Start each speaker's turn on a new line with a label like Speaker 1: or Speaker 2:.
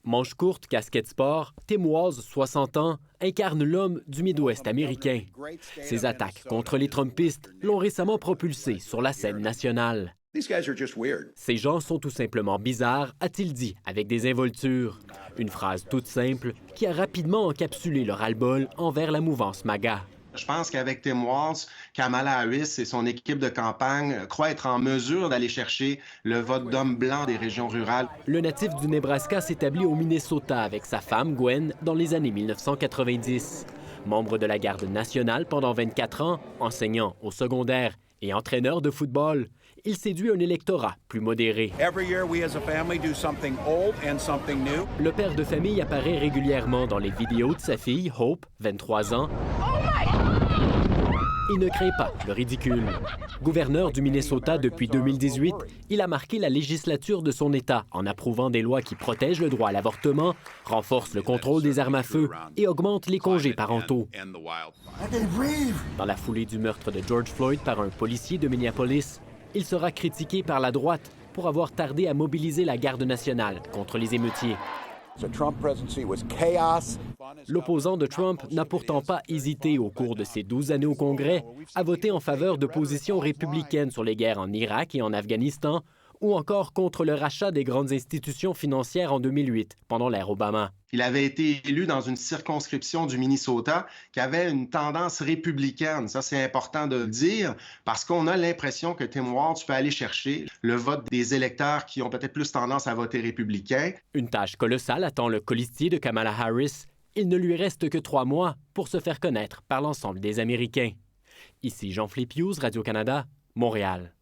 Speaker 1: Manche courte, casquette sport, Tim Walz, 60 ans, incarne l'homme du Midwest américain. Ses attaques contre les Trumpistes l'ont récemment propulsé sur la scène nationale. Ces gens sont tout simplement bizarres, a-t-il dit, avec des involtures. Une phrase toute simple qui a rapidement encapsulé le ras-le-bol envers la mouvance MAGA.
Speaker 2: Je pense qu'avec Tim Walz, Kamala Harris et son équipe de campagne croient être en mesure d'aller chercher le vote d'hommes blancs des régions rurales.
Speaker 1: Le natif du Nebraska s'établit au Minnesota avec sa femme Gwen dans les années 1990. Membre de la Garde nationale pendant 24 ans, enseignant au secondaire et entraîneur de football, il séduit un électorat plus modéré. Le père de famille apparaît régulièrement dans les vidéos de sa fille, Hope, 23 ans. Il ne craint pas le ridicule. Gouverneur du Minnesota depuis 2018, il a marqué la législature de son État en approuvant des lois qui protègent le droit à l'avortement, renforcent le contrôle des armes à feu et augmentent les congés parentaux. Dans la foulée du meurtre de George Floyd par un policier de Minneapolis, il sera critiqué par la droite pour avoir tardé à mobiliser la Garde nationale contre les émeutiers. L'opposant de Trump n'a pourtant pas hésité au cours de ses 12 années au Congrès à voter en faveur de positions républicaines sur les guerres en Irak et en Afghanistan ou encore contre le rachat des grandes institutions financières en 2008, pendant l'ère Obama.
Speaker 2: Il avait été élu dans une circonscription du Minnesota qui avait une tendance républicaine. Ça, c'est important de le dire parce qu'on a l'impression que Tim Walz peut aller chercher le vote des électeurs qui ont peut-être plus tendance à voter républicain.
Speaker 1: Une tâche colossale attend le colistier de Kamala Harris. Il ne lui reste que 3 mois pour se faire connaître par l'ensemble des Américains. Ici Jean-Philippe Hughes, Radio-Canada, Montréal.